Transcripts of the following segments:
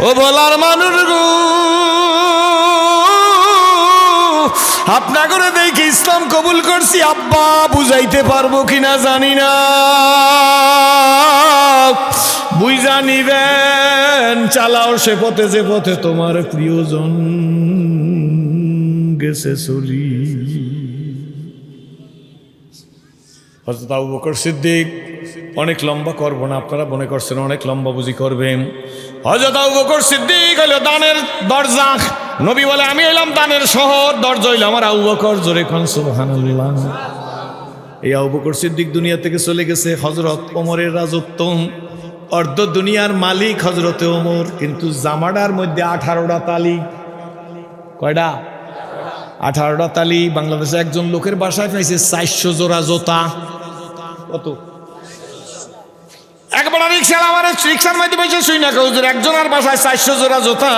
ও বলার মানুষ গো, আপনা করে দেখি ইসলাম কবুল করছি, আব্বা বুঝাইতে পারবো কিনা জানি না, বুঝা নিবেন। চালাও সে পথে যে পথে তোমার প্রিয়জন গেছে চলি। হযরত আবু বকর সিদ্দিক, অনেক লম্বা করবো না, আপনারা মনে করছেন অনেক লম্বা বুঝি করবেন। হযরত আবু বকর সিদ্দিক হলো দানের দরজা। নবী বলে আমি এলাম দানের শহর, দরজা হইল আমার আবু বকর। জোরে কোন সুবহানাল্লাহ। এই আবু বকর সিদ্দিক দুনিয়া থেকে চলে গেছে। হযরত ওমরের রাজত্ব, অর্ধ দুনিয়ার মালিক হযরতে ওমর, কিন্তু জামাডার মধ্যে 18টা তালি। কয়টা? 18টা তালি। বাংলাদেশে একজন লোকের বাসায় পাইছে 400 জোড়া জোতা। কত? একবার রিক্সা, আমার রিক্সার মধ্যে বসে শুই না হুজুর একজনের বাসায় 400 জোড়া জোতা।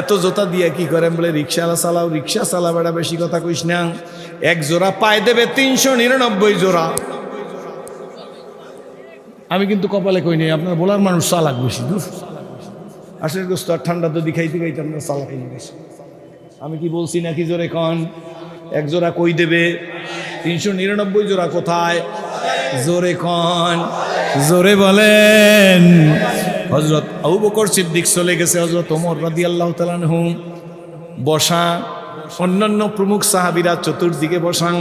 এত জোতা দিয়ে কি করেন? বলে রিক্সা চালাও, রিক্সা চালাও, এটা বেশি কথা কইস না। এক জোড়া পায়ে দেবে 399 জোড়া। আমি কিন্তু কপালে কই নাই, আপনার বলার মানুষ চালাক বেশি। দূর আসলে গোস্ত আর ঠান্ডা তো দিখাইতে খাইতে আপনার চালাক বেশি। আমি কি বলছি নাকি? জোরে কন। এক জোড়া কই দেবে? 399 জোড়া কোথায়? জোরে কন, জোরে বলেন। হযরত আবু বকর সিদ্দিক চলে গেছে, হযরত ওমর রাদিয়াল্লাহু তাআলা আনহু বসা, অন্যান্য প্রমুখ সাহাবীরা চতুর্দিকে বসান।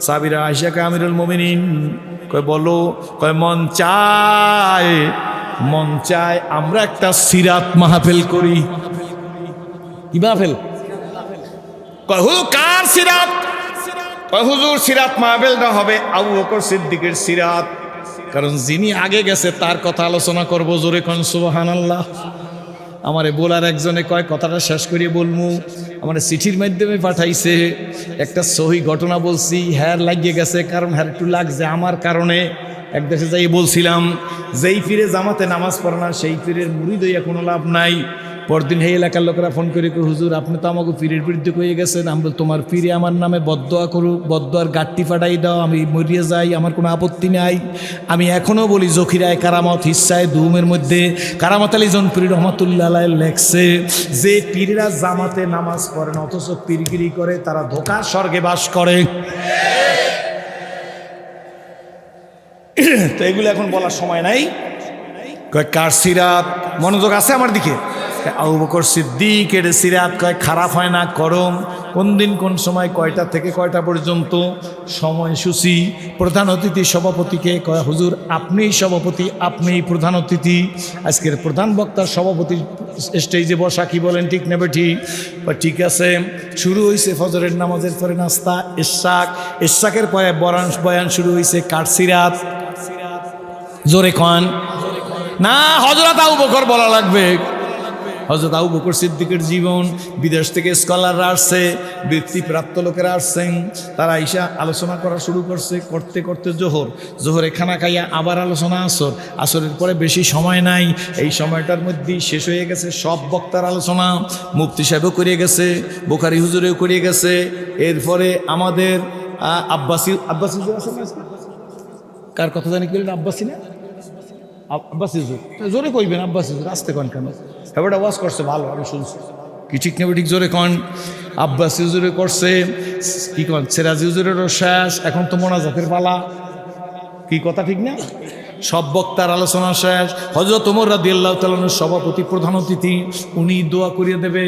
সাহাবীরা আয়েশাকে আমিরুল মুমিনিন কয় বলো, কয় মন চায় আমরা একটা সিরাত মাহফিল করি। কি মাহফিল? কয় হুজুর কার সিরাত? কয় হুজুর সিরাত মাহফিলটা হবে আবু বকর সিদ্দিকের সিরাত, কারণ যিনি আগে গেছে তার কথা আলোচনা করবো। জোরে কোন সুবহানাল্লাহ। আমারে বলার একজনে কয় কথাটা শেষ করিয়ে বলমু, আমার চিঠির মাধ্যমে পাঠাইছে। একটা সহি ঘটনা বলছি, হ্যার লাগিয়ে গেছে, কারণ হ্যার একটু লাগছে আমার কারণে। এক দেশে যাই বলছিলাম, যেই পীরে জামাতে নামাজ পড়ে না সেই পীরের মুরিদ হইয়া কোনো লাভ নাই। পরদিন এই এলাকার লোকেরা ফোন করে হুজুর আপনি তো আমাকে পীরের বিরুদ্ধে কয়ে গেছেন। আমি বল তোমার পীরে আমার নামে বদদোয়া করুক, বদদোয়ার গাট্টি ফাটাই দাও, আমি মরিয়ে যাই, আমার কোনো আপত্তি নাই। আমি এখনও বলি জখিরায় কারামত হিসায় দুমের মধ্যে কারামত আলী জনপুরি রহমতুল্লাহ লেখছে যে পীরেরা জামাতে নামাজ পড়ে না অথচ পীরগিরি করে, তারা ধোঁকার স্বর্গে বাস করে। তো এগুলো এখন বলার সময় নাই। কয় কার সিরাত? মনোযোগ আছে আমার দিকে। আবু বকর সিদ্দিকের সিরাত কয় খারাপ হয় না, করম। কোন দিন কোন সময় কয়টা থেকে কয়টা পর্যন্ত সময়সূচি। প্রধান অতিথি সভাপতিকে কয় হুজুর আপনিই সভাপতি, আপনিই প্রধান অতিথি। আজকের প্রধান বক্তার সভাপতি স্টেজে বসা, কি বলেন ঠিক নেবে? ঠিক। ঠিক আছে। শুরু হয়েছে ফজরের নামাজের পরে নাস্তা, ইশাকের পরে বয়ান শুরু হয়েছে। কার সিরাত? জোরে কন না, হযরত আবু বকর বলা লাগবে। হযরত আবু বকর সিদ্দিকের জীবন, বিদেশ থেকে স্কলাররা আসছে, বৃত্তিপ্রাপ্ত লোকেরা আসছেন, তারা ঈশা আলোচনা করা শুরু করছে। করতে করতে জোহরে খানা খাইয়া আবার আলোচনা আসরের পরে বেশি সময় নাই। এই সময়টার মধ্যেই শেষ হয়ে গেছে সব বক্তার আলোচনা। মুফতি সাহেবও করিয়ে গেছে, বুখারী হুজুরেও করিয়ে গেছে। এরপরে আমাদের আব্বাসী কার কথা জানি করলেন? আব্বাসী না, আব্বাসী হুজুর। জোরে কইবেন আব্বাসী হুজুর, আসতে কন কেন? এবারটা ওয়াজ করছে ভালো, আমি শুনছি। কি ঠিক নেবে? ঠিক জোরে কন। আব্বাসী হুজুরে করছে, কি কন সিরাজি হুজুরেরও শেষ, এখন তো মোনাজাতের পালা। কি কথা ঠিক না? সব বক্তার আলোচনা শেষ। হযরত ওমর রাদিয়াল্লাহু তাআলা আনহু সভাপতি, প্রধান অতিথি, উনি দোয়া করিয়ে দেবে।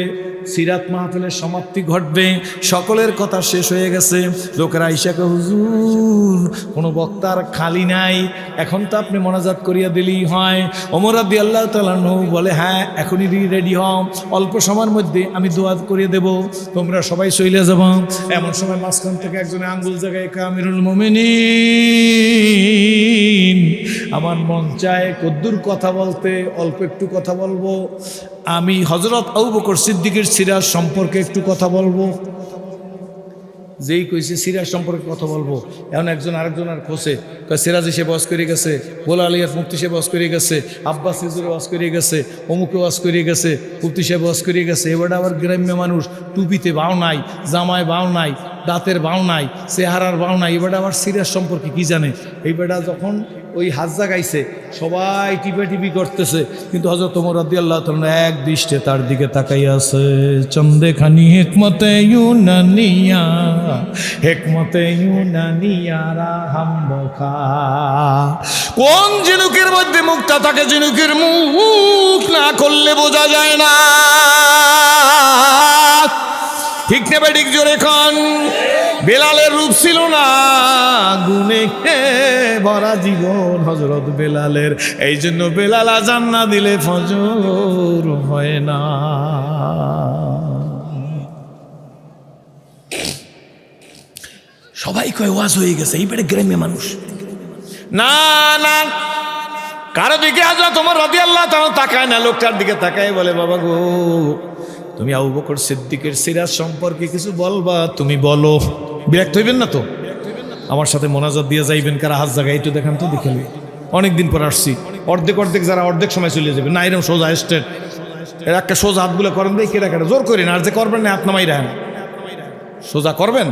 সিরাত মাহফিলের সমাপ্তি ঘটবে। সকলের কথা শেষ হয়ে গেছে। লোকেরা ঈশাকে হুজুর কোনো বক্তার খালি নাই, এখন তো আপনি মোনাজাত করিয়া দিলেই হয়। ওমর রাদিয়াল্লাহু তাআলা আনহু বলে হ্যাঁ এখনই রেডি হও, অল্প সময়ের মধ্যে আমি দোয়া করিয়ে দেব, তোমরা সবাই চলে যাব। এমন সময় মাঝখান থেকে একজনে আঙ্গুল জায়গায় আমিরুল মুমিনিন, আমার মন চায় কদ্দুর কথা বলতে, অল্প একটু কথা বলবো। আমি হযরত আবু বকর সিদ্দিকের সিরাত সম্পর্কে একটু কথা বলবো। যেই কইছে সিরাজ সম্পর্কে কথা বলবো, এখন একজন আরেকজন আর খোঁজে, সিরাজ সে বস করে গেছে, গোলা আলিয়ার মুফতি সে বস করে গেছে, আব্বাস হুজুর ওয়াজ করে গেছে, অমুকে ওয়াজ করে গেছে, মুফতি সাহেব ওয়াজ করে গেছে। এবারে আবার গ্রাম্য মানুষ টুপিতে বাও নাই, জামায় বাও নাই, দাঁতের বাও নাই, চেহারার বাও নাই, এই বেটা আবার সিরিয়াস সম্পর্কে কি জানে? এই বেটা যখন ওই হাজ্জা গাইছে সবাই টিপি করতেছে, কিন্তু হযরত ওমর রাদিয়াল্লাহু তাআলা এক দৃষ্টে তার দিকে তাকাই আছে। চন্দে খানি হিকমতে ইউনানিয়া রাহাম বখা। কোন ঝিনুকের মধ্যে মুখটা থাকে, ঝিনুকের মুখ না করলে বোঝা যায় না। ঠিক নেবে ঠিক জোরে খান। বেলালের রূপ ছিল না, গুণে ভরা জীবন হযরত বেলালের। এই জন্য বেলাল আযান না দিলে ফজর হয় না। সবাই কয় ওয়াজ হয়ে গেছে, এই বেড়ে গ্রামে মানুষ না না। কারো দিকে হযরত ওমর রাদিয়াল্লাহু তাআলা তাকায় না, লোকটার দিকে তাকায় বলে, বাবা গো, তুমি আবু বকর সিদ্দিকের সিরাত সম্পর্কে কিছু বলবা? তুমি বলো। বিরক্ত হইবেন না তো? আমার সাথে মোনাজাত দিয়ে যাইবেন কারা হাত জায়গায় একটু দেখান তো, দেখে অনেকদিন পর আসছি। অর্ধেক যারা অর্ধেক সময় চলে যাবে না, এরকম সোজা স্টেট এর একটা সোজা হাতগুলো করেন দেয়, কেটে জোর করেন। আর যে করবেন না হাত নামাই রাখেন, সোজা করবেন।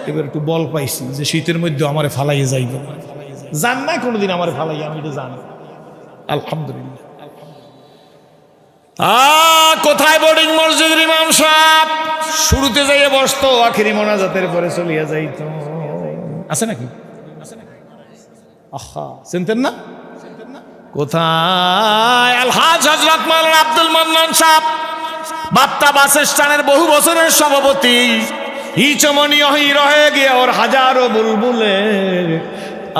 এবার একটু বল পাইছি যে শীতের মধ্যে আমারে ফালাইয়ে যাইবে, জান নাই কোনোদিন আমারে ফালাইয়া, আমি এটা জানি আলহামদুলিল্লাহ। কোথায় বোর্ডিং মসজিদের ইমাম সাহেব শুরুতে যাইয়ে বসতো, আখিরি মোনাজাতের পরে চলিয়া যাইতো। আছে নাকি? আহা, চিনতেন না? কোথায় আলহাজ হযরত মাওলানা আব্দুল মান্নান সাহেব, বাপ্তা বাস স্ট্যান্ডের বহু বছরের সভাপতি। ই চমনি ওই রহে গিয়ে ওর হাজারো বুলবুলে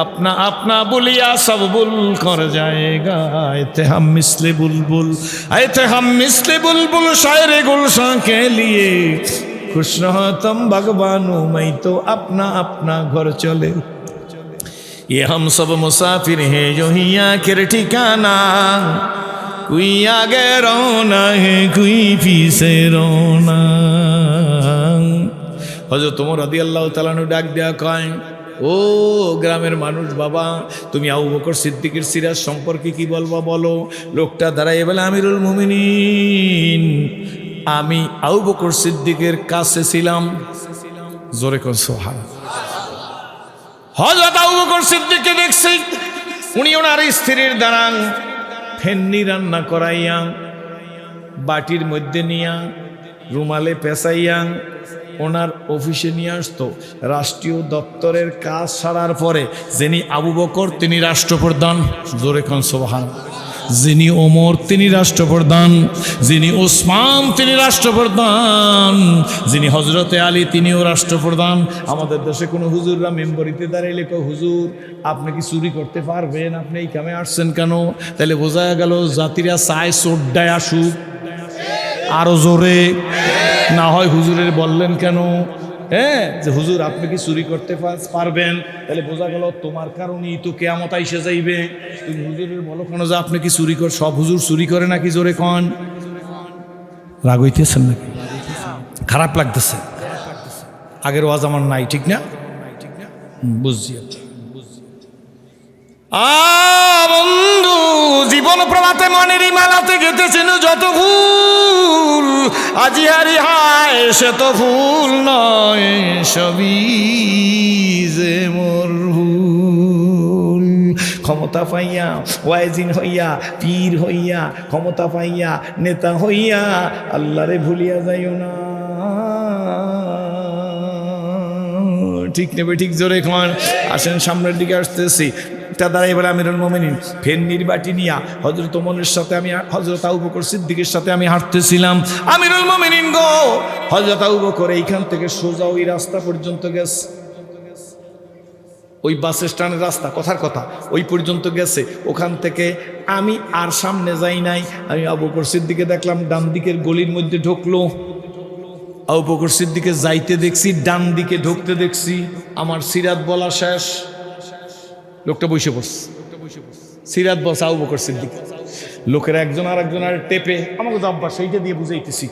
अपना अपना बुलिया सब बुल कर जाएगा। आए थे हम मिसले बुलबुल, आए थे हम मिसले बुलबुल शायर गुलशन के लिए। खुश रहो तुम भगवानू, मैं तो अपना अपना घर चले। ये हम सब मुसाफिर हैं जो ही आखिर ठिकाना, कोई आगे रोना है कोई पीछे रोना। हज़रत उमर রাদিয়াল্লাহু তাআলা ডাক দেয়া কয়, ও গ্রামের মানুষ বাবা, তুমি আবু বকর সিদ্দিকের সিরাত সম্পর্কে কি বলবা বলো। লোকটা দাঁড়ায় বলে, আমিরুল মুমিনিন, আমি আবু বকর সিদ্দিকের কাছে ছিলাম। জোরে কোন সুবহানাল্লাহ। হযরত আবু বকর সিদ্দিককে দেখছি, উনি ওনার স্ত্রীর দ্বারা ফেন্নি রান্না করাইয়া বাটির মধ্যে নিয়া রুমালে পেঁচাইয়া ওনার অফিসে নিয়ে আসতো। রাষ্ট্রীয় দপ্তরের কাজ ছাড়ার পরে যিনি আবু বকর তিনি রাষ্ট্রপ্রধান। জোরে খান সুবহানাল্লাহ। যিনি ওমর তিনি রাষ্ট্রপ্রধান, যিনি ওসমান তিনি রাষ্ট্রপ্রধান, যিনি হজরতে আলী তিনিও রাষ্ট্রপ্রধান। আমাদের দেশে কোনো হুজুররা মেম্বরিতে দাঁড়াইলে কয়, হুজুর আপনি কি চুরি করতে পারবেন? আপনি এই কামে আসছেন কেন? তাহলে বোঝা গেল জাতিরা চায় চোরডায় আসুক আরো জোরে। না হয় হুজুরের বললেন কেন? হ্যাঁ, যে হুজুর আপনি কি চুরি করতে পারবেন? তাহলে বোঝা গেল তোমার কারণেই তো কিয়ামত আইসে যাইবে। তুমি হুজুরের বলো কেন যে আপনি কি চুরি কর? সব হুজুর চুরি করে নাকি? জোরে কন। রাগ হইতেছেন নাকি? খারাপ লাগতেছে? আগের ওয়াজ আমার নাই, ঠিক না? বুঝছি। বন্ধু, জীবন প্রভাতে মনের মালাতে গেতেছেন যত ফুল, আজি হারি হায় সে তো ফুল নয়, সবই যে মোর ভুল। ক্ষমতা পাইয়া ওয়াইজিন হইয়া, পীর হইয়া, ক্ষমতা পাইয়া নেতা হইয়া আল্লাহরে ভুলিয়া যাইও না। ঠিক নেবে ঠিক জোরে খান। আসেন সামনের দিকে আসতেছি। দাঁড়াই বলে, আমিরুল মুমিনিন ফেন্নির বাটি নিয়া হযরত ওমরের সাথে আমি, হযরত আবু বকর সিদ্দিকের সাথে আমি হাঁটতেছিলাম। আমিরুল মুমিনিন গো, হযরত আবু বকর এইখান থেকে সোজা ওই রাস্তা পর্যন্ত গেছে, ওই বাস স্ট্যান্ডের রাস্তা, কথার কথা ওই পর্যন্ত গেছে। ওখান থেকে আমি আর সামনে যাই নাই। আমি আবু বকর সিদ্দিকে দেখলাম ডান দিকের গলির মধ্যে ঢুকলো। আবু বকর সিদ্দিকে যাইতে দেখছি, ডান দিকে ঢুকতে দেখছি। আমার সিরাত বলা শেষ, লোকটা বসে পড়ছে। সিরাত বলছে আবু বকর সিদ্দিক। লোকেরা একজন আর একজন আর টেপে, আমাকে তো আব্বা সেইটা দিয়ে বুঝাইতেছি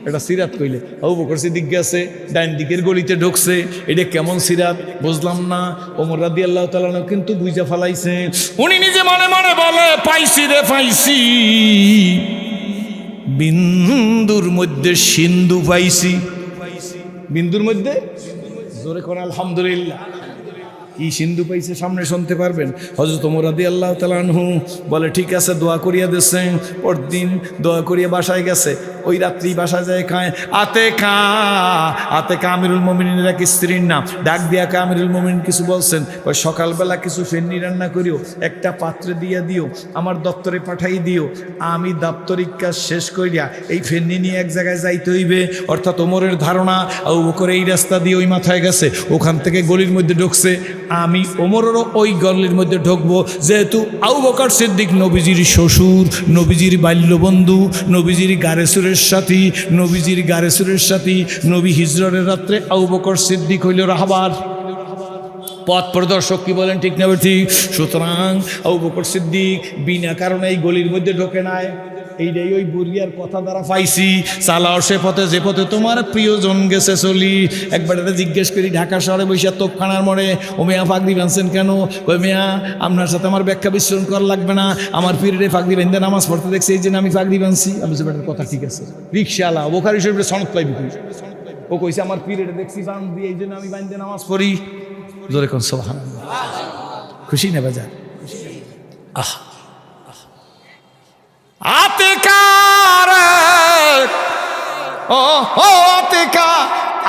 এটা সিরাত কইলে। আবু বকর সিদ্দিক গেছে, ডান দিকের গলিতে ঢুকছে। এটা কেমন সিরাত বুঝলাম না। ওমর রাদিয়াল্লাহু তাআলা কিন্তু বুঝা ফেলাইছে। উনি নিজে মনে মনে বলে, পাইছি রে পাইছি, বিন্দুর মধ্যে সিন্ধু পাইছি। বিন্দুর মধ্যে জোরে কোন আলহামদুলিল্লাহ। কি সিন্ধু পাইছে সামনে শুনতে পারবেন। হযরত ওমর রাদিয়াল্লাহু তাআলা আনহু বলে ঠিক আছে, দোয়া করিয়া দিছে। পরদিন দোয়া করিয়া বাসায় গেছে, ওই রাত্রি বাসায় যায় খায়। আতেকা আমিরুল মুমিনিনের এক স্ত্রীর নাম। ডাক দিয়া আমিরুল মুমিনিন কিছু বলছেন, ওই সকালবেলা কিছু ফেন্নি রান্না করিও, একটা পাত্রে দিয়া দিও, আমার দপ্তরে পাঠাই দিও। আমি দাপ্তরিক কাজ শেষ করিয়া এই ফেন্নি নিয়ে এক জায়গায় যাইতে হইবে। অর্থাৎ ওমরের ধারণা আবু বকর এই রাস্তা দিয়ে ওই মাথায় গেছে, ওখান থেকে গলির মধ্যে ঢুকছে, আমি ওমরেরও ওই গলির মধ্যে ঢুকবো। যেহেতু আবু বকর সিদ্দিক নবীজির শ্বশুর, নবীজির বাল্যবন্ধু, নবীজির গারেসুরের সাথী, নবীজির গারেসুরের সাথী, নবী হিজরতের রাত্রে আবু বকর সিদ্দিক হইল রাহবার, পথ প্রদর্শক। কি বলেন ঠিক না ঠিক? সুতরাং আবু বকর সিদ্দিক বিনা কারণে এই গলির মধ্যে ঢোকে নাই। এইটাই ওই বুড়িয়ার কথা দ্বারা পাইছি, চালাও সে পথে যে পথে তোমার প্রিয়জন গেছে চলি। একবার এটা জিজ্ঞেস করি ঢাকা শহরে বৈশা তোপখানার মোড়ে, ও মেয়া ফাঁকরি বাঁধছেন কেন? ওই মেয়া আপনার সাথে আমার ব্যাখ্যা বিশ্লেষণ করা লাগবে না, আমার পিরিয়ডে ফাঁকরি বেঁধে নামাজ পড়তে দেখছি, এই জন্য আমি ফাঁকরি বাঁধছি। আমি বেটার কথা ঠিক আছে, রিক্সাওয়ালা বোখারি শরীফে সনদ পাইবি, ও কইছে আমার পিরিয়ডে দেখছি বাঁধ দিয়ে, এই জন্য আমি বাঁধতে নামাজ পড়ি। জোরে কোন সুবহানাল্লাহ। খুশি না বাজার? আহ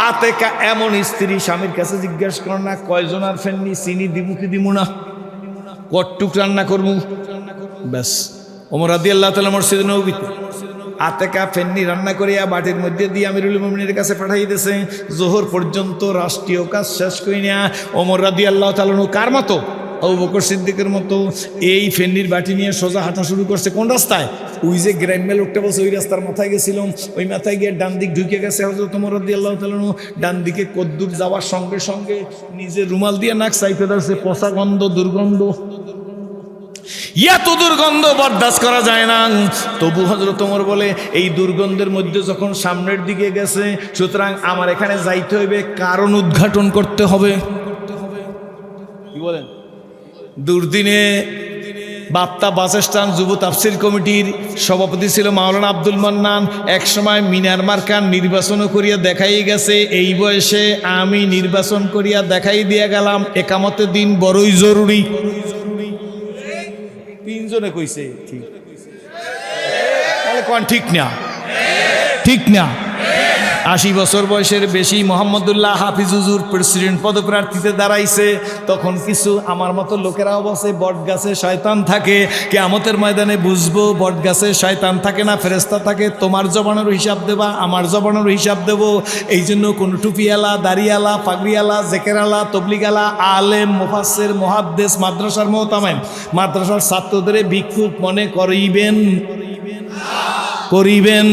আতেকা এমন স্ত্রী, স্বামীর কাছে জিজ্ঞেস কর না কয়জন আর ফেননি, চিনি দিমু কি দিমু না, কটটুক রান্না করবো, ব্যাস। ওমর রাদিয়াল্লাহু তাআলা মসজিদে নববীতে আতেকা ফেন্নি রান্না করিয়া বাটির মধ্যে দিয়ে আমিরুল মুমিনিনের কাছে পাঠাই দিয়েছে। জোহর পর্যন্ত রাষ্ট্রীয় কাজ শেষ করিয়া ওমর রাদিয়াল্লাহু তাআলা কার মতো? আবু বকর সিদ্দিকের মতো এই ফেন্নির বাটি নিয়ে সোজা হাঁটা শুরু করছে। কোন রাস্তায়? ওই যে গ্রাম্য লোকটা বলছে ওই রাস্তার মাথায় গেছিলাম, ওই মাথায় গিয়ে ডান দিক ঢুকে গেছে হযরত ওমর রাদিয়াল্লাহু তাআলা। ডান দিকে কদ্দুর যাওয়ার সঙ্গে সঙ্গে নিজে রুমাল দিয়ে নাক চাইতে ধরছে, পচা গন্ধ, দুর্গন্ধ, এত দুর্গন্ধ বরদাস্ত করা যায় না। তবু হযরত ওমর বলে এই দুর্গন্ধের মধ্যে যখন সামনের দিকে গেছে, সুতরাং আমার এখানে যাইতে হইবে, কারণ উদ্ঘাটন করতে হবে। কি বলেন? দুর্দিনে বাপ্তা বাসস্থান যুব তাফসির কমিটির সভাপতি ছিল মাওলানা আব্দুল মান্নান। একসময় মিনার মার্কার নির্বাচনও করিয়া দেখাই গেছে, এই বয়সে আমি নির্বাচন করিয়া দেখাই দিয়া গেলাম, একামতের দিন বড়ই জরুরি। তিনজনে কইছে ঠিক, তাহলে কোন ঠিক না? ঠিক না? ৮০ বছর বয়সের বেশি মোহাম্মদুল্লাহ হাফিজ হুজুর প্রেসিডেন্ট পদপ্রার্থীতে দাঁড়াইছে। তখন কিছু আমার মতো লোকেরাও বসে বট গাছে শয়তান থাকে, কিয়ামতের ময়দানে বুঝবো বট গাছে শয়তান থাকে না ফেরেশতা থাকে। তোমার জবানের হিসাব দেবা, আমার জবানের হিসাব দেব। এই জন্য কোনো টুপিওয়ালা, দাড়িওয়ালা, পাগড়িওয়ালা, জেকেরালা, তবলিগালা, আলেম, মুফাসসির, মুহাদ্দিস, মাদ্রাসার মুহতামিম, মাদ্রাসার ছাত্রদের ভিক্ষুক মনে করিবেন, করিবেন,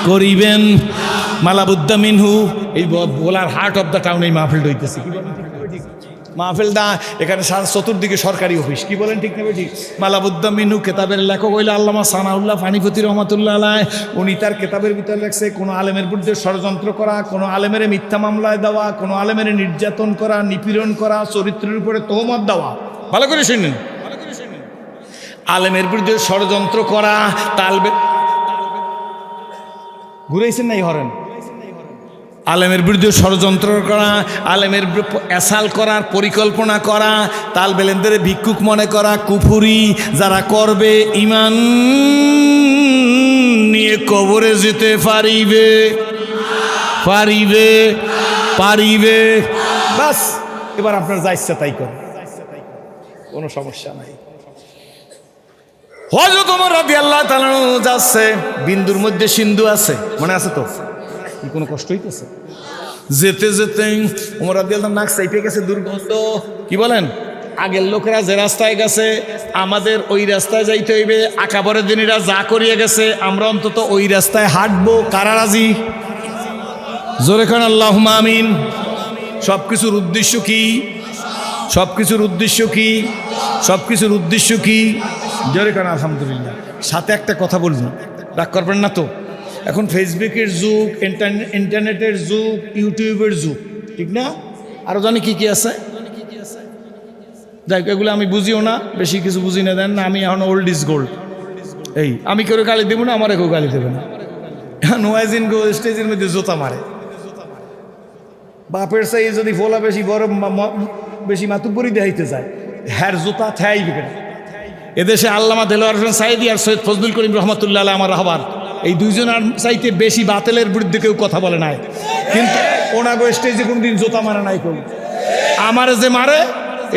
করিবেন। মালাবুদ্দা মিনহু, এই bowler heart of the town এই মাহফিলটা হইতেছে। কি বলেন? মাহফিলটা এখানে চতুর্দিকে সরকারি অফিস। কি বলেন ঠিক নেবে ঠিক? মালাবুদ্দা মিনহু কেতাবের লেখক হইল আল্লামা সানাউল্লাহ ফানিপতি রহমাতুল্লাহ আলাইহ। উনি তার কেতাবের ভিতরে লেখছে, কোনো আলেমের বিরুদ্ধে ষড়যন্ত্র করা, কোনো আলেমের মিথ্যা মামলায় দেওয়া, কোনো আলেমের নির্যাতন করা, নিপীড়ন করা, চরিত্রের উপরে তোহমত দেওয়া, ভালো করে শুনেন, আলেমের বিরুদ্ধে ষড়যন্ত্র করা, তালবে ঘুরেছেন নাই হরেন, আলেমের বিরুদ্ধে ষড়যন্ত্র করা, আলেমের অ্যাসাল করার পরিকল্পনা করা, তাল বেলেনদের ভিক্ষুক মনে করা কুফুরি। যারা করবে ইমান নিয়ে কবরে যেতে পারিবে, পারিবে, পারিবে। বাস, এবার আপনার যা ইচ্ছা তাই করেন, কোনো সমস্যা নাই। হযরত ওমর রাদিয়াল্লাহু তাআলা যাচ্ছে, বিন্দুর মধ্যে সিন্ধু আছে, মনে আছে তো? কোনো কষ্ট হইতেছে? যেতে যেতে ওমর রাদিয়াল্লাহু নাক চাইপে গেছে, দুর্গন্ধ। কি বলেন? আগের লোকেরা যে রাস্তায় গেছে, আমাদের ওই রাস্তায় যাইতে হইবে। আকাবরের দিনেরা যা করিয়ে গেছে, আমরা অন্তত ওই রাস্তায় হাঁটবো। কারা রাজি? জোরে খান আল্লাহুম্মা আমিন। সব কিছুর উদ্দেশ্য কি? সব কিছুর উদ্দেশ্য কি? সব কিছুর উদ্দেশ্য কি? জোরে খান আলহামদুলিল্লাহ। সাথে একটা কথা বলবো, রাগ করবেন না তো? এখন ফেসবুকের যুগ, ইন্টারনেটের যুগ, ইউটিউবের যুগ, ঠিক না? আরও জানি কি কি আছে, যাই এগুলো আমি বুঝিও না, বেশি কিছু বুঝি না, দেন না। আমি এখন ওল্ড ইজ গোল্ড। এই আমি কেউ গালি দেবো না, আমার কেউ গালি দেবে না। এখন ওয়াইজিন গো স্টেজের মধ্যে জোতা মারে, বাপের চাই যদি ফোলা বেশি বড় বেশি মাতুব্বরি দেখাইতে যায়, হ্যার জুতা থাই বিকেটে। এদেশে আল্লামা দেলোয়ার হোসেন সাইদি আর সৈয়দ ফজলুল করিম রহমতুল্লাহ আলাইহি আমার রাহবার, এই দুইজনের চাইতে বেশি বাতিলের বিরুদ্ধে কেউ কথা বলে নাই, কিন্তু ওনাগো স্টেজে কোনদিন জুতা মারে নাই কেউ। আমারে যে মারে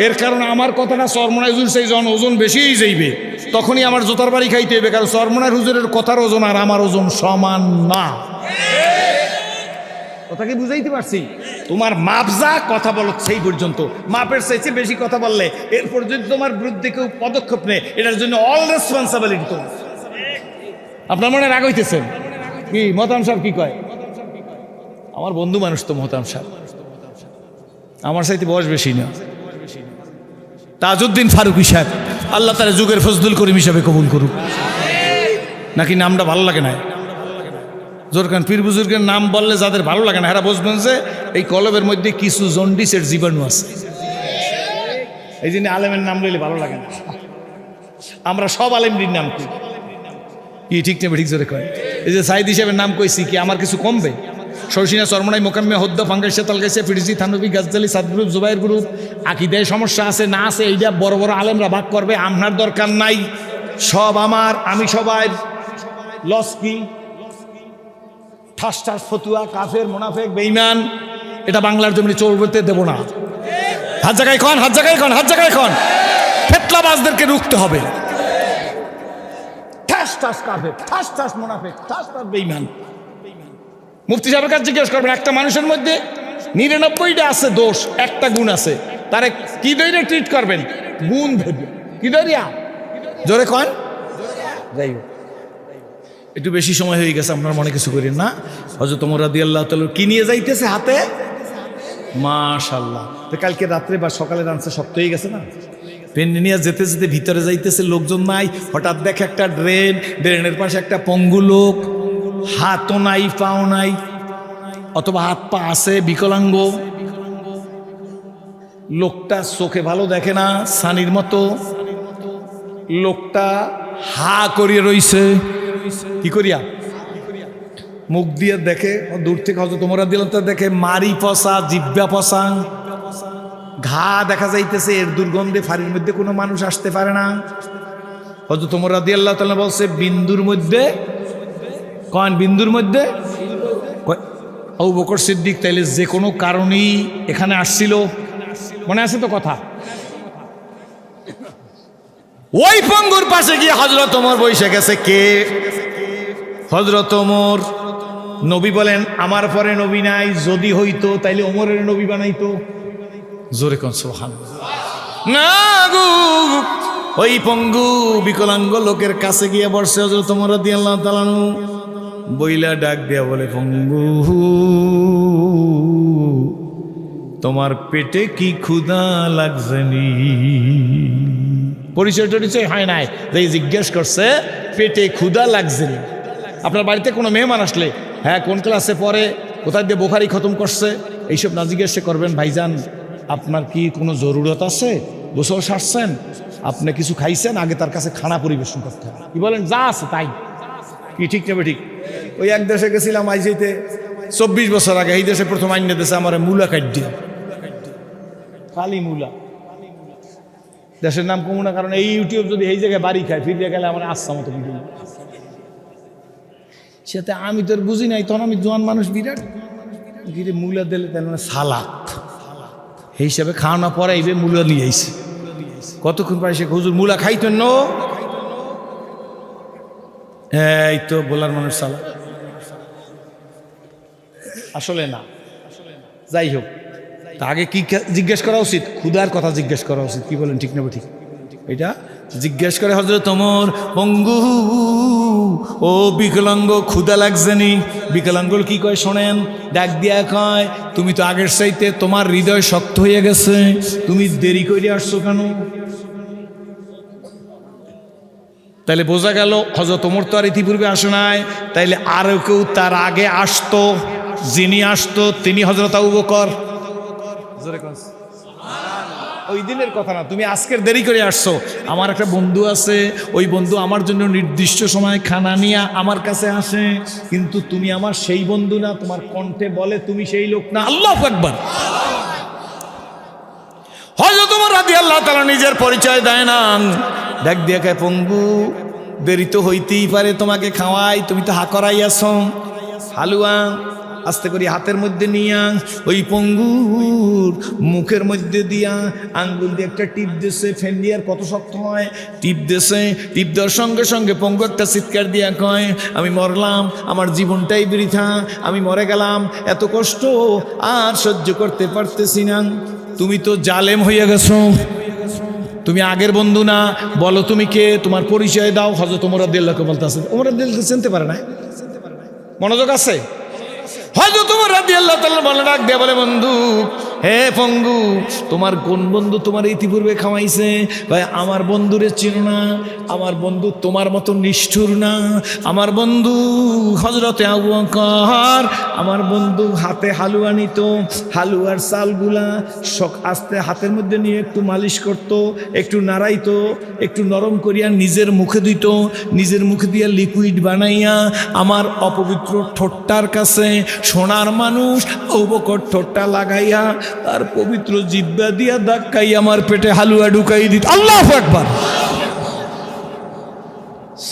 এর কারণে আমার কথাটা চরমনাই হুজুর সেই জন ওজন বেশিই যাইবে, তখনই আমার জুতার বাড়ি খাইতে হবে, কারণ চরমনাই হুজুরের কথার ওজন আর আমার ওজন সমান না। কথা কি বুঝাইতে পারছি? তোমার মাপ যা, কথা বলো সেই পর্যন্ত। মাপের চাইতে বেশি কথা বললে এরপর যদি তোমার বিরুদ্ধে কেউ পদক্ষেপ নেয়, এটার জন্য অল রেসপন্সিবিলিটি তোমার। আপনার মনে রাগ হইতেছেন কি? মহতারাম সাহেব কি কয়? আমার বন্ধু মানুষ তো মহতারাম সাহেব, আমার চাইতে বয়স বেশি না। তাজউদ্দিন ফারুকী সাহেব, আল্লাহ তাআলা যুগের ফজলুল করিম হিসাবে কবুল করুক। নাকি নামটা ভালো লাগে না? জোরকান পীর বুজুর্গের নাম বললে যাদের ভালো লাগে না, এরা বুঝবেন যে এই কলবের মধ্যে কিছু জন্ডিসের জীবাণু আছে, এই জন্য আলেমের নাম লইলে ভালো লাগে না। আমরা সব আলেমদের নাম কই কি ঠিক নেবে? ঠিক জোরে কয়। এই যে সাইদ হিসাবের নাম কইছি কি আমার কিছু কমবে? সরসিনা, চরমনাই, মোকাম্মে, হদ্দা, ফাঙ্গাইসা, তালগাইসা, ফিরজি, থানবী, গাজদালি, সাদ গ্রুপ, জুবাইর গ্রুপ, আকিদায় সমস্যা আছে না আছে এইটা বড় বড় আলেমরা ভাগ করবে, আপনার দরকার নাই। সব আমার, আমি সবাই। লস কি? ঠাস ঠাস ফতুয়া, কাফের, মুনাফেক, বেঈমান, এটা বাংলার জমিনে চলতে দেব না। হাত জায়গায় খন, হাত জায়গায় খন, হাত জায়গায় খন। ফেতলাবাজদেরকে রুখতে হবে। ঠাস ঠাস কাফের, ঠাস ঠাস মুনাফেক, ঠাস ঠাস বেঈমান। মুফতি সাহেবের কাছে জিজ্ঞেস করবেন, একটা মানুষের মধ্যে 99টা আছে দোষ, একটা গুণ আছে, তারে কি ধরে ট্রিট করবেন? গুণ ধরে। কি ধরিয়া? জোরে কন। যাই হোক, একটু বেশি সময় হয়ে গেছে, আপনারা মনে কিছু করেন না। হযরত ওমর রাদিয়াল্লাহু তাআলা কি নিয়ে যাইতেছে হাতে? মাশাআল্লাহ। তো কালকে রাত্রে বা সকালে রানছে শক্ত হয়ে গেছে না? পেন নিয়ে যেতে যেতে ভিতরে যাইতেছে, লোকজন নাই, হঠাৎ দেখে একটা ড্রেনের পাশে একটা পঙ্গু লোক, হাতও নাই, পাও নাই, অথবা হাত পা আছে, বিকলাঙ্গ। লোকটা চোখে ভালো দেখে না, সানির মতো। লোকটা হা করিয়ে রইছে। কি করিয়া? মুখ দিয়ে দেখে, দূর থেকে হযরত ওমর রাদিয়াল্লাহু তাআলা দেখে মারি পচা, জিহ্বা পচা, ঘা দেখা যাইতেছে। এর দুর্গন্ধে ফাড়ির মধ্যে কোনো মানুষ আসতে পারে না। হযরত ওমর রাদিয়াল্লাহু তাআলা বলছে, বিন্দুর মধ্যে কন, বিন্দুর মধ্যে আবু বকর সিদ্দিক তাইলে যে কোনো কারণেই এখানে আসছিল, মনে আছে তো কথা? ওই পঙ্গুর পাশে গিয়ে হযরত ওমর বসে গেছে। কে? হযরত ওমর। নবী বলেন, আমার পরে নবী নাই, যদি হইতো তাইলে ওমরের নবী বানাইতো। জোরে কোন সুবহানাল্লাহ। না গো, ওই পঙ্গু বিকলাঙ্গ লোকের কাছে গিয়ে বসে হযরত ওমর রাদিয়াল্লাহু তাআলা বইলা ডাক দিয়া বলে, পঙ্গু, তোমার পেটে কি ক্ষুধা লাগছে নি? পরিচয় টরিচয় হয় নাই, জিজ্ঞেস করছে পেটে ক্ষুধা লাগছে নি। আপনার বাড়িতে কোনো মেহমান আসলে, হ্যাঁ কোন ক্লাসে পড়ে, কোথায় দিয়ে বুখারী খতম করছে, এইসব না জিজ্ঞেস করবেন, ভাইজান আপনার কি কোনো জরুরত আছে, গোসল সারছেন, আপনি কিছু খাইছেন, আগে তার কাছে খানা পরিবেশন করতে হবে। কি বলেন? যা আছে তাই। কি ঠিক নেবে? ঠিক। ওই এক দেশে গেছিলাম আইজিতে 24 বছর আগে, এই দেশে প্রথম আইনে দেশে আমার মূলা কাটিয়ে, খালি মূলা। দেশের নাম কমু না, কারণ এই ইউটিউব যদি এই জায়গায় বাড়ি খায়, ফিরে গেলে আমার আচ্ছা মতো ভিডিও। সেটা আমি তোর বুঝি নাই, তখন আমি জোয়ান মানুষ, বিরাট গিরে মূলা দিলে তার মানে সালাদ, এই হিসাবে খাওয়ানো পরে এইভাবে মূলা নিয়ে আইছে। কতক্ষণ পরে সে হুজুর মূলা খাইতেন না? এই তো বলার মানুষ সালাদ, আসলে না। যাই হোক, তা আগে কি জিজ্ঞেস করা উচিত? ক্ষুধার কথা জিজ্ঞেস করা উচিত। কি বলেন? ঠিক না? ঠিক। এটা জিজ্ঞেস করে হযরত ওমর, পঙ্গু ও বিকলাঙ্গ, ক্ষুধা লাগছে নি? বিকলাঙ্গ কি কয় শোনেন, ডাক দিয়া কয়, তুমি তো আগের চাইতে তোমার হৃদয় শক্ত হয়ে গেছে, তুমি দেরি করে আসছো কেন? তাইলে বোঝা গেল হযরত ওমর তো আর ইতিপূর্বে আসে নাই, তাইলে আরো কেউ তার আগে আসতো। যিনি আসতো তিনি হযরত আবু বকর। ওই দিনের কথা না, তুমি আজকের দেরি করে আসছো। আমার একটা বন্ধু আছে, ওই বন্ধু আমার জন্য নির্দিষ্ট সময় খানা নিয়ে আমার কাছে আসে, কিন্তু তুমি আমার সেই বন্ধু না, তোমার কণ্ঠে বলে তুমি সেই লোক না। আল্লাহু আকবার। হযরত ওমর রাদিয়াল্লাহু তাআলা নিজের পরিচয় দেয় না, ডাক দিয়ে কয় পঙ্গু, দেরি তো হইতেই পারে, তোমাকে খাওয়াই, তুমি তো হা করাই আছো। হালুয়া আস্তে করে হাতের মধ্যে নিয়া ওই পঙ্গুর মুখের মধ্যে দিয়া আঙ্গুল দিয়ে একটা টিপ দিছে, ফেন্ডি আর কত শক্ত হয়, টিপ দিছে। টিপ দেওয়ার সঙ্গে সঙ্গে পঙ্গু একটা চিৎকার দিয়া কয়, আমি মরলাম, আমার জীবনটাই বৃথা, আমি মরে গেলাম, এত কষ্ট আর সহ্য করতে পারতেছি না। তুমি তো জালেম হইয়া গেছো, তুমি আগের বন্ধু না, বলো তুমি কে, তোমার পরিচয় দাও। হযরত ওমর রাদিয়াল্লাহু বলতেছে, ওমর রাদিয়াল্লাহু চিনতে পারে না, মনোযোগ আছে। হযরত ওমর রাদিয়াল্লাহু তাআলা বলে, ডাক দিয়ে বলে, বন্ধু, হে পঙ্গু, তোমার কোন বন্ধু তোমার ইতিপূর্বে খাওয়াইছে? ভাই আমার বন্ধুরে চিনো না, আমার বন্ধু তোমার মতো নিষ্ঠুর না। আমার বন্ধু হযরতে আবু বকর, আমার বন্ধু হাতে হালুয়া নিত, হালুয়ার চালগুলা আস্তে হাতের মধ্যে নিয়ে একটু মালিশ করত, একটু নাড়াইতো, একটু নরম করিয়া নিজের মুখে দিত, নিজের মুখে দিয়া লিকুইড বানাইয়া আমার অপবিত্র ঠোঁটটার কাছে সোনার মানুষ আবু বকর ঠোঁটটা লাগাইয়া আর পবিত্র জিহ্বা দিয়া ধাক্কাই আমার পেটে হালুয়া ঢুকাই দিত। আল্লাহু আকবার,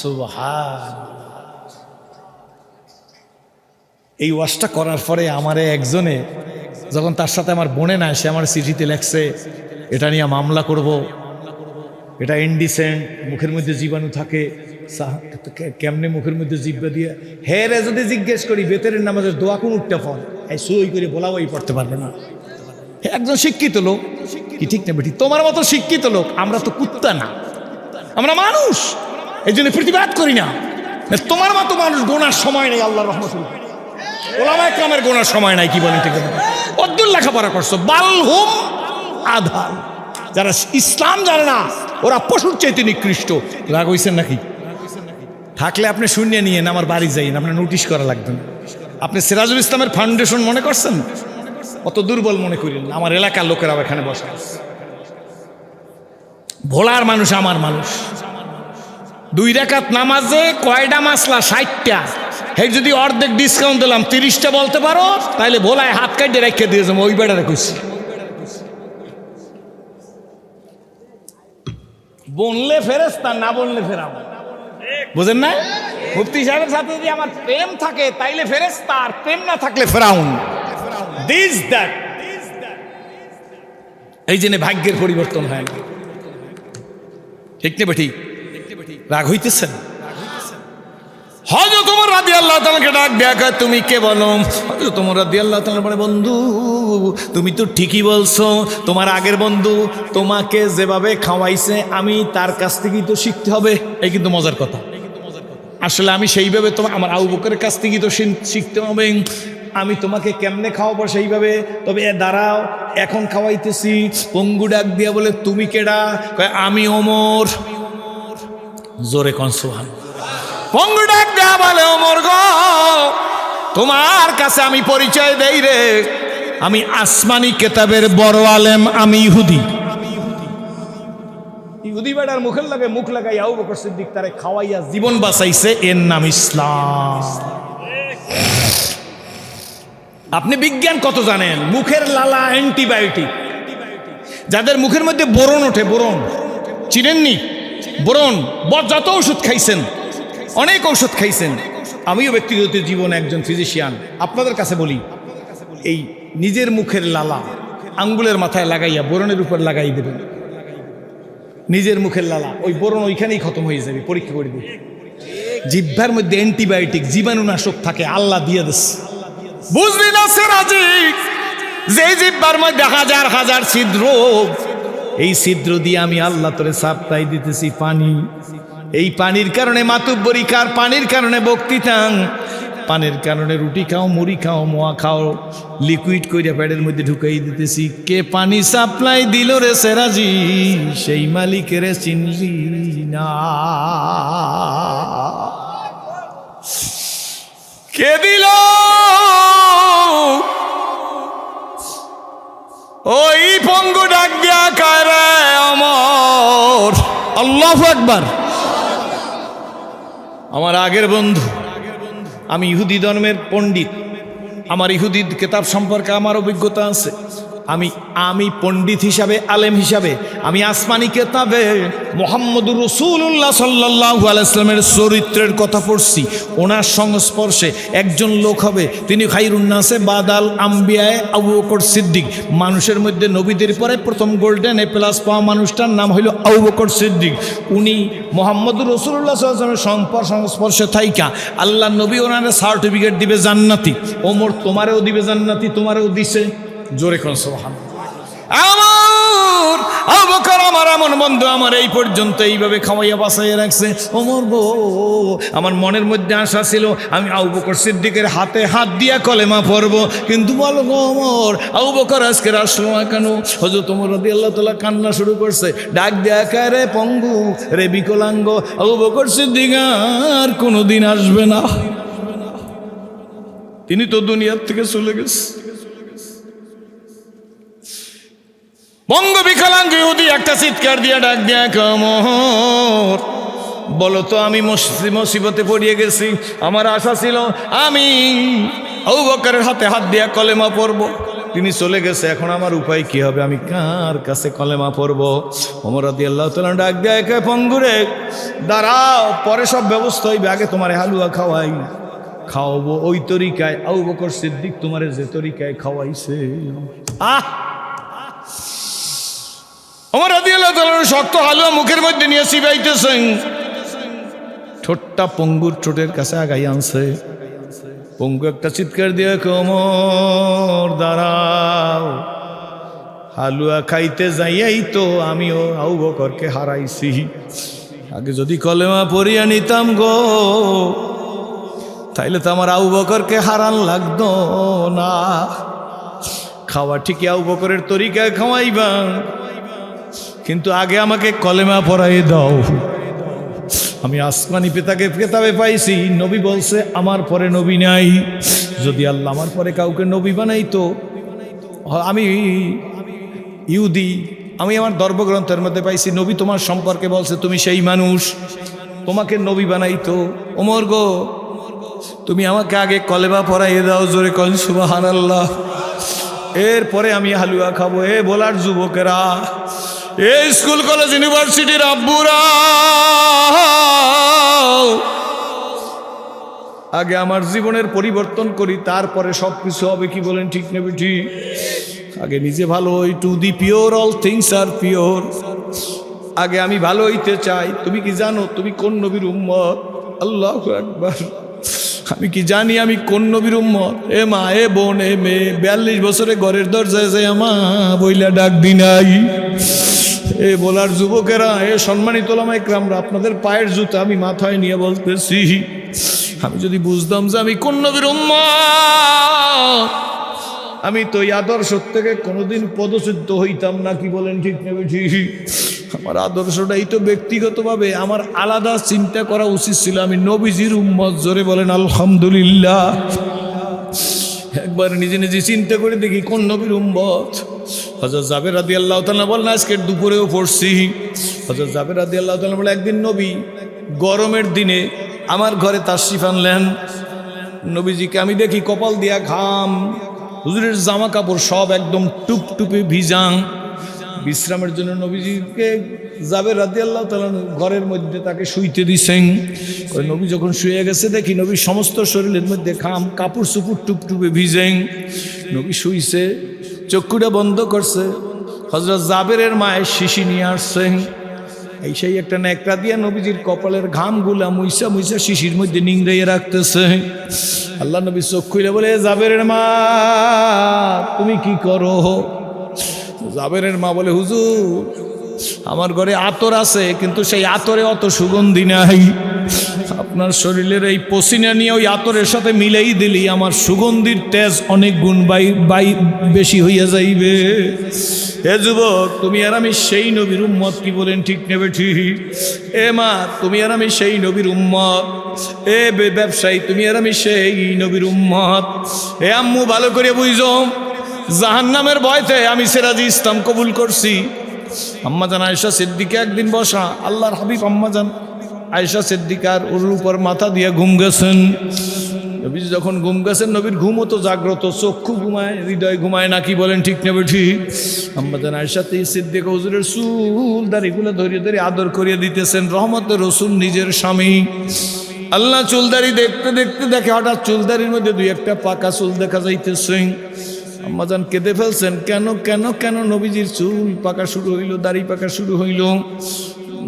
সুবহানাল্লাহ। এই ওয়াজটা করার পরে আমারে একজনে, যখন তার সাথে আমার বোনে না, সে আমার চিঠিতে লেখছে, এটা নিয়ে মামলা করব, এটা ইনডিসেন্ট, মুখের মধ্যে জীবাণু থাকে, কেমনে মুখের মধ্যে জিহ্বা দিয়ে। হ্যাঁ রে, যদি জিজ্ঞেস করি বেতেরের নামাজের দোয়া কোন উঠতে ফল, এই সই করে বলাবই পড়তে পারবে না। একজন শিক্ষিত লোক, কি ঠিক না বেটি? তোমার মতো শিক্ষিত লোক, আমরা তো কুত্তা না, আমরা মানুষ, এই জন্য প্রতিবাদ করি না। তোমার মতো মানুষ গোনার সময় নেই, আল্লাহর রহমত, ওলামায়ে কেরামের গোনার সময় নাই। কি বলেন ঠিক না? অদ্দুল লেখাপড়া করছো, বালহুম আধাল, যারা ইসলাম জানে না ওরা পশুর চাইতে নিকৃষ্ট। রাগ হইছেন নাকি? থাকলে আপনি শূন্য নিয়ে আমার বাড়ি যাইন, আপনার নোটিশ করা লাগবে না। আপনি সিরাজুল ইসলামের ফাউন্ডেশন মনে করছেন, অত দুর্বল মনে করেন না। আমার এলাকার লোকেরা এখানে বসে আছে, ভোলার মানুষ, আমার মানুষ। 2 রাকাত নামাজে কয়টা মাসলা? 60টা। হে যদি অর্ধেক ডিসকাউন্ট দিলাম, 30টা বলতে পারো, তাইলে ভোলায় হাত কাটে রেখে দিয়ে যাবো। ওই বেড়ারে কইছি, বললে ফেরেশতা, না বললে ফেরাও। বুঝেন না? মুফতি সাহেবের সাথে যদি আমার প্রেম থাকে তাইলে ফেরেশতা, আর প্রেম না থাকলে ফেরাউন। দিস দ্যাট, এই জন্য ভাগ্যের পরিবর্তন হয় না। ঠিক না বেটি? রাগ হইতেছেন? হযরত ওমর রাদিয়াল্লাহু তাআলাকে ডাক দেখা, তুমি কে বলো? হযরত ওমর রাদিয়াল্লাহু তাআলা বলে, বন্ধু তুমি তো ঠিকই বলছো, তোমার আগের বন্ধু তোমাকে যেভাবে খাওয়াইছে আমি তার কাছ থেকেই তো শিখতে হবে। এই কিন্তু মজার কথা, আসলে আমি সেইভাবে তোমার আমার আবু বকরের কাছ থেকেই তো শিখতে হবে। আমি তোমাকে কেমনে খাওয়াবো সেইভাবে, তবে দাঁড়াও এখন খাওয়াইতেছি। পঙ্গু ডাক দিয়া বলে, তুমি কেডা? কয়, আমি ওমর। জোরে কোন সুবহানাল্লাহ। পঙ্গু ডাক দেয়া বলে, ওমর গো, তোমার কাছে আমি পরিচয় দেই রে, আমি আসমানি কেতাবের বড় আলেম, আমি ইহুদি। ইহুদি বেটার মুখের লাগে মুখ লাগাই আবু বকর সিদ্দিক তারে খাওয়াইয়া জীবন বাঁচাইছে, এর নাম ইসলাম। আপনি বিজ্ঞান কত জানেন? মুখের লালা অ্যান্টিবায়োটিক। যাদের মুখের মধ্যে বোরন ওঠে, বোরন চিনেননি? বোরন, যত ওষুধ খাইছেন, অনেক ঔষধ খাইছেন। আমিও ব্যক্তিগত জীবনে একজন ফিজিশিয়ান। আপনাদের কাছে বলি, এই নিজের মুখের লালা আঙ্গুলের মাথায় লাগাইয়া বোরনের উপর লাগাই দেবেন। নিজের মুখের লালা, ওই বোরন ওইখানেই খতম হয়ে যাবে। পরীক্ষা করে দিন। জিহ্বার মধ্যে অ্যান্টিবায়োটিক, জীবাণুনাশক থাকে, আল্লাহ দিয়ে দিচ্ছে। বুঝলি না সেরাজি? যে জিহ্বার মধ্যে হাজার হাজার ছিদ্র, এই ছিদ্র দিয়ে আমি আল্লাহ তোরে সাপ্লাই দিতেছি পানি। এই পানির কারণে মাতুব্বরি খার, পানির কারণে বক্তৃতা, পানির কারণে রুটি খাও, মুড়ি খাও, মোয়া খাও, লিকুইড কইরা পেটের মধ্যে ঢুকাই দিতেছি। কে পানি সাপ্লাই দিল রে সেরাজি? সেই মালিকের চিনলি না। কে দিল? ওই পঙ্গু ডাক দিয়া এলাকায় রে ওমর, আল্লাহু আকবার। আমার আগের বন্ধু, আমি ইহুদি ধর্মের পণ্ডিত, আমার ইহুদি কিতাব সম্পর্কে আমার অভিজ্ঞতা আছে। আমি পণ্ডিত হিসাবে, আলেম হিসাবে আমি আসমানি কেতাবে মুহাম্মদুর রাসূলুল্লাহ সাল্লাল্লাহু আলাইহি ওয়াসাল্লামের চরিত্রের কথা পড়ছি। ওনার সংস্পর্শে একজন লোক হবে, তিনি খায়রুন নাসে বাদাল আম্বিয়ায়ে আবু বকর সিদ্দিক। মানুষের মধ্যে নবীদের পরে প্রথম গোল্ডেন এ প্লাস পাওয়া মানুষটার নাম হইল আবু বকর সিদ্দিক। উনি মুহাম্মদুর রাসূলুল্লাহ সাল্লাল্লাহু আলাইহি ওয়াসাল্লামের সংস্পর্শে থাইকা আল্লাহ নবী ওনার সার্টিফিকেট দিবে জান্নাতি। ওমর তোমারেও দিবে জান্নাতি, তোমারেও দিছে। জোরে কোন সুবহানাল্লাহ। আমার আবু বকর আমার এমন বন্ধু, আমার এই পর্যন্ত এইভাবে খাওয়াইয়া বাঁচাইয়া রাখছে। ওমর গো, আমার মনের মধ্যে আশা ছিল আমি আবু বকর সিদ্দিকের হাতে হাত দিয়া কলেমা পড়ব, কিন্তু বলো গো ওমর, আবু বকর আজকে আসলো না কেন? হযরত ওমর রাদিয়াল্লাহু তাআলা কান্না শুরু করছে, ডাক দেয়া কারে পঙ্গু রে বিকলাঙ্গ, আবু বকর সিদ্দিক আর কোনোদিন আসবে না, তিনি তো দুনিয়ার থেকে চলে গেছে। বঙ্গ বিকলাঙ্গ ইহুদি একটা চিৎকার দিয়া ডাক দিয়া ওমর, বলো তো আমি মুসিবতে পড়িয়ে গেছি, আমার আশা ছিল আমি আবু বকরের হাতে হাত দিয়া কলেমা পড়ব, তিনি চলে গেছে, এখন আমার উপায় কি হবে, আমি কার কাছে কলেমা পড়ব? ওমর রাদিয়াল্লাহু তাআলা ডাক দিয়া কয় পঙ্গুরে দাঁড়াও, পরে সব ব্যবস্থা হইবে, আগে তোমারে হালুয়া খাওয়াবো ওই তরিকায় আবু বকর সিদ্দিক তোমারে যে তরিকায় খাওয়াইছে। ওমর রাদিয়াল্লাহু তাআলা শক্ত হালুয়া মুখের মধ্যে নিয়ে চিবাইতেছেন, ঠোঁটটা পঙ্গুর ঠোঁটের কাছে আগাই আনছে। পঙ্গু একটা চিৎকার দিয়ে ওমর দাঁড়াও, হালুয়া খাইতে যাইয়াই তো আমিও আবু বকরকে হারাইছি, আগে যদি কলেমা পড়িয়া নিতাম গো, তাইলে তো আমার আবু বকরকে হারান লাগতো না। খাওয়া ঠিকই আবু বকরের তরিকায় খাওয়াইবা, কিন্তু আগে আমাকে কলেমা পড়াই দাও। আমি আসমানি পিতাকে কেতাবে পাইছি, নবী বলছে আমার পরে নবী নাই, যদি আল্লাহ আমার পরে কাউকে নবী বানাইতো, আমি ইহুদি, আমি আমার ধর্মগ্রন্থের মধ্যে পাইছি নবী তোমার সম্পর্কে বলছে তুমি সেই মানুষ, তোমাকে নবী বানাইতো। ওমর গো, তুমি আমাকে আগে কলেমা পড়াইয়ে দাও, জোরে কল সুবহানাল্লাহ, এরপরে আমি হালুয়া খাবো। এ বলার যুবকেরা, এই স্কুল কলেজ ইউনিভার্সিটির আব্বুরা, আগে আমার জীবনের পরিবর্তন করি, তারপরে সব কিছু হবে, কি বলেন ঠিক নেবে ঠিক? আগে নিজে ভালো হই, to the pure all things are pure, আগে আমি ভালো হইতে চাই। তুমি কি জানো তুমি কোন নবীর উম্মত? আল্লাহু আকবার। আমি কি জানি আমি কোন নবীর উম্মত? এ মা, এ বোন, এ মেয়ে, 42 বছরে ঘরের দরজায় যায় আমা বইলা ডাক দি নাই। এ বলার যুবকেরা, এ সম্মানিত ওলামা ইকরামরা, আপনাদের পায়ের জুতা আমি মাথায় নিয়ে বলতেছি, আমি যদি বুঝতাম যে আমি কোন নবীর উম্মত, আমি তো এই আদর্শ থেকে কোনোদিন পদচ্যুত হইতাম না, কি বলেন ঠিক নেবে ঠিক? আমার আদর্শটাই তো ব্যক্তিগতভাবে আমার আলাদা চিন্তা করা উচিত ছিল, আমি নবীজির উম্মত। জোরে বলেন আলহামদুলিল্লাহ। একবার নিজে নিজে চিন্তা করে দেখি কোন নবীর উম্মত। হযরত জাবের রাদিয়াল্লাহু তাআলা বলেন, আজকের দুপুরেও পড়ছি, হযরত জাবের রাদিয়াল্লাহু তাআলা বলে, একদিন নবী গরমের দিনে আমার ঘরে তাশরিফ আনলেন। নবীজিকে আমি দেখি কপাল দিয়া ঘাম, হুজুরের জামা কাপড় সব একদম টুপটুপে ভিজাং। বিশ্রামের জন্য নবীজিকে জাবের রাদিয়াল্লাহু তাআলা ঘরের মধ্যে তাকে শুইতে দিছেন। ওই নবী যখন শুয়ে গেছে, দেখি নবীর সমস্ত শরীরের মধ্যে ঘাম, কাপড় চুপুর টুপটুপে ভিজেন। নবী শুইছে, চক্ষুটা বন্ধ করছে, হযরত জাবেরের মায়ের শিশি নিয়ে আসছেন। এই সেই একটা ন্যাকড়া দিয়া নবীজির কপালের ঘামগুলা মুইসা মুইসা শিশির মধ্যে নিংড়াইয়া রাখতেছে। আল্লাহ নবী চোখ খুলে বলে, জাবেরের মা তুমি কি করো? জাবেরের মা বলে, হুজুর আমার ঘরে আতর আছে, কিন্তু সেই আতরে অত সুগন্ধি নাই, আপনার শরীরের এই পসিনা নিয়ে ওই আতরের সাথে মিলেই দিলি আমার সুগন্ধির তেজ অনেক গুণ বেশি হইয়া যাইবে। হে যুবক, তুমি আর আমি সেই নবীর উম্মত, কি বলেন ঠিক নেবে ঠিক? এ মা, তুমি আর আমি সেই নবীর উম্মত। এ ব্যবসায়ী, তুমি আর আমি সেই নবীর উম্মত। এ আম্মু, ভালো করে বুঝো, জাহান্নামের ভয়তে আমি সিরাজি ইসলাম কবুল করছি, আম্মাজান আয়েশা সিদ্দিকা একদিন বসা, আল্লাহর হাবিব আম্মাজান আয়েশা সিদ্দিকার ওর উপর মাথা দিয়ে ঘুম গেছেন। নবী যখন ঘুম গেছেন, নবীর ঘুমও তো জাগ্রত, চক্ষু ঘুমায় হৃদয় ঘুমায় নাকি বলেন ঠিক নেবে ঠিক? আম্মাজান আয়েশা সিদ্দিকা হুজুরের চুল দাড়িগুলো ধরিয়ে ধরে আদর করিয়ে দিতেছেন। রহমতের রসুল নিজের স্বামী, আল্লাহ চুলদারি দেখতে দেখতে দেখে হঠাৎ চুলদারির মধ্যে দুই একটা পাকা চুল দেখা যাইতেছে। আম্মাজান কেঁদে ফেলছেন, কেন কেন কেন নবীজির চুল পাকা শুরু হইল, দাড়ি পাকা শুরু হইল?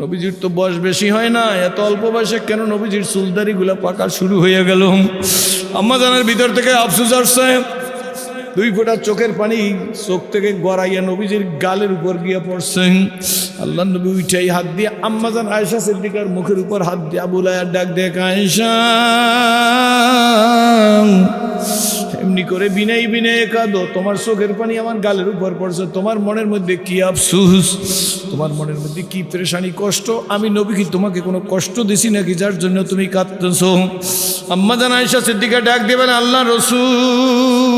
নবীজির তো বয়স বেশি হয় না, এত অল্প বয়সে কেন নবীজির চুলদারিগুলো পাকা শুরু হয়ে গেল? আম্মাজানের ভিতর থেকে আফসোস আসছে, দুই ফোঁটা চোখের পানি চোখ থেকে গড়াইয়া নবীজির গালের উপর গিয়ে পড়ছে। আল্লাহ নবী উঠাই হাত দিয়ে আম্মাজান আয়েশা সিদ্দিকার মুখের উপর হাত দিয়ে বুলায়া ডাক দেখ, আয়েশা এমনি করে বিনয় বিনয় কাঁদো, তোমার চোখের পানি আমার গালের উপর পড়ছে, তোমার মনের মধ্যে কি আফসোস, তোমার মনের মধ্যে কি পেরেশানি কষ্ট? আমি নবী কি তোমাকে কোনো কষ্ট দিছি নাকি যার জন্য তুমি কাঁদতেছো? আম্মাজান আয়েশা সিদ্দিকা ডাক দেবেন, আল্লাহ রসূল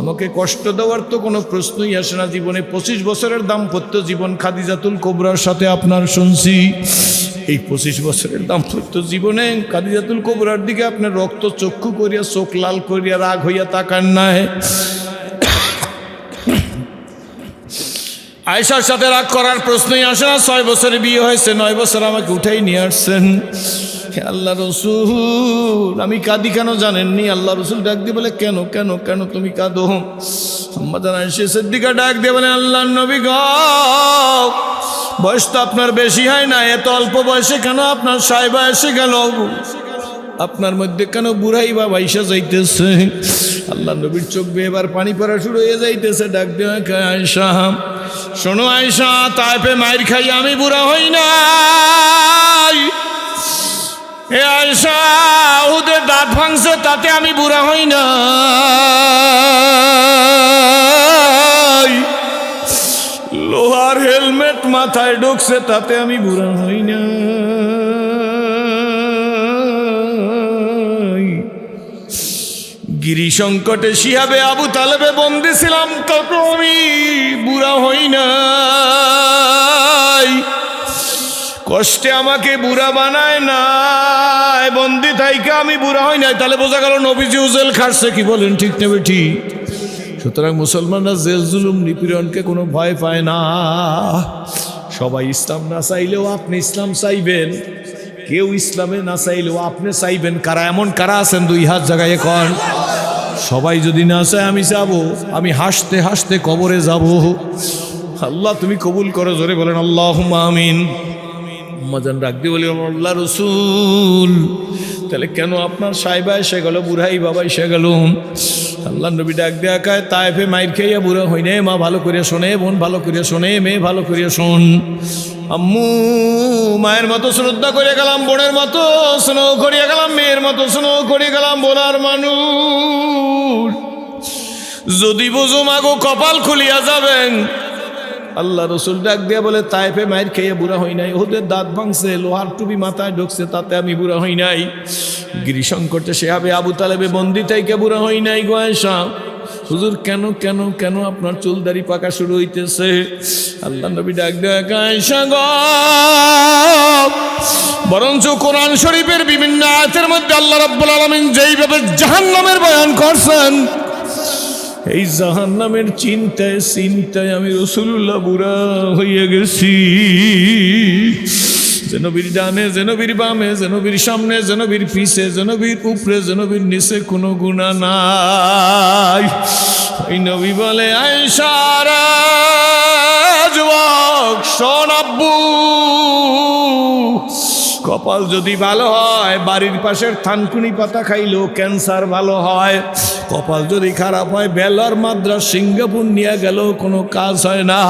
আমাকে কষ্ট দেওয়ার তো কোনো প্রশ্নই আসে না। জীবনে 25 বছরের দাম্পত্য জীবন খাদিজাতুল কোবরার সাথে আপনার শুনছি, এই 25 বছরের দাম্পত্য জীবনে খাদিজাতুল কোবরার দিকে আপনার রক্ত চক্ষু করিয়া চোখ লাল করিয়া রাগ হইয়া তাকান নাই। আয়েশার সাথে রাগ করার প্রশ্নই আসে না। 6 বছরে বিয়ে হয়েছে, 9 বছর আমাকে উঠাই নিয়ে আসছেন। আল্লাহ রসুল আমি কাঁদি কেন জানেননি? আল্লাহ রসুল ডাক দিয়ে বলে, কেন কেন কেন তুমি কাঁদো? আম্মাজান আয়েশা সিদ্দিকা ডাক দিয়ে বলে, আল্লাহ নবী গো, বয়স তো আপনার বেশি হয় না, এত অল্প বয়সে কেন আপনার সাইবা এসে গেল? আপনার মধ্যে কেন বুড়াই বা বাইসা যাইতেছে? আল্লাহ নবীর চোখ বেয়ে এবার পানি পড়া শুরু হয়ে যাইতেছে। ডাক দিয়ে আয়েশা, শোনো আয়েশা, তাইফে মাইর খাই আমি বুড়া হই নাই। এ আয়েশা, উহুদের দাঁত ভাঙছে তাতে আমি বুড়া হই নাই। লোহার হেলমেট মাথায় ঢুকছে তাতে আমি বুড়া হই নাই। গিরি সংকটে শিহাবে আবু তালেবে বন্দি ছিলাম তত আমি বুড়া হই নাই। কষ্টে আমাকে বুড়া বানায় না, বন্দি থাইকে আমি বুড়া হই নাই। তাহলে বোঝা গেল নবীজি জেল খাটছে, কি বলেন ঠিক নেবে ঠিক? সুতরাং মুসলমানরা জেল জুলুম নিপীড়নকে কোনো ভয় পায় না। সবাই ইসলাম না চাইলেও আপনি ইসলাম চাইবেন, কেউ ইসলামে না চাইলেও আপনি চাইবেন। কারা এমন কারা আছেন? 2 হাত জায়গায় এখন। সবাই যদি না চায় আমি যাবো, আমি হাসতে হাসতে কবরে যাব। আল্লাহ তুমি কবুল করো, জোরে বলেন আল্লাহুম্মা আমিন। আম্মাজান ডাক দিয়ে বলি, আল্লাহ রসুল তাহলে কেন আপনার সাইবা এসে গেল, বুড়াই বাবা এসে গেল? আল্লাহ নবী ডাক দেয়া কায়, তাইফে মাইর খাইয়া বুড়া হই নাই। মা ভালো করে শোনে, বোন ভালো করে শোনে, মেয়ে ভালো করে শোন। আম্মু মায়ের মতো শ্রদ্ধা করে গেলাম, বোনের মতো স্নেহ করিয়া গেলাম, মেয়ের মতো স্নেহ করে গেলাম। বলার মানুষ যদি বুঝো মাগো কপাল খুলিয়া যাবেন। আল্লাহ রসুল ডাক দিয়া বলে, তাইফে মায়ের খেয়ে বুড়া হই নাই, ওদের দাঁত ভাঙছে, লোহার টুপি মাথায় ঢুকছে তাতে আমি বুড়া হই নাই। গিরি সংকটে সে হবে আবু তালেবে বন্দি তাইকে বুড়া হই নাই। গো আয়েশা, হুজুর কেন কেন কেন আপনার চুল দাড়ি পাকা শুরু হইতেছে? আল্লাহ নবী ডাক দেয়া, আয়েশা গো, বরঞ্চ কোরআন শরীফের বিভিন্ন আয়াতের মধ্যে আল্লাহ রাব্বুল আলামিন যেইভাবে জাহান্নামের বয়ান করছেন, এই জাহান্নামের চিন্তায় চিন্তায় আমি রাসূলুল্লাহ বুড়া হইয়া গেছি। যে নবীর ডানে, যে নবীর বামে, যে নবীর সামনে, যে নবীর পিছে, যে নবীর উপরে, যে নবীর নিচে কোনো গুনাহ নাই। এই নবী বলে, আয়েশা রে যুবক শোন, আব্বু কপাল যদি ভালো হয় বাড়ির পাশের থানকুনি পাতা খাইলেও ক্যান্সার ভালো হয়। কপাল যদি খারাপ হয় বেলার মাদ্রাস সিঙ্গাপুর নিয়ে গেলেও কোনো কাজ হয় না।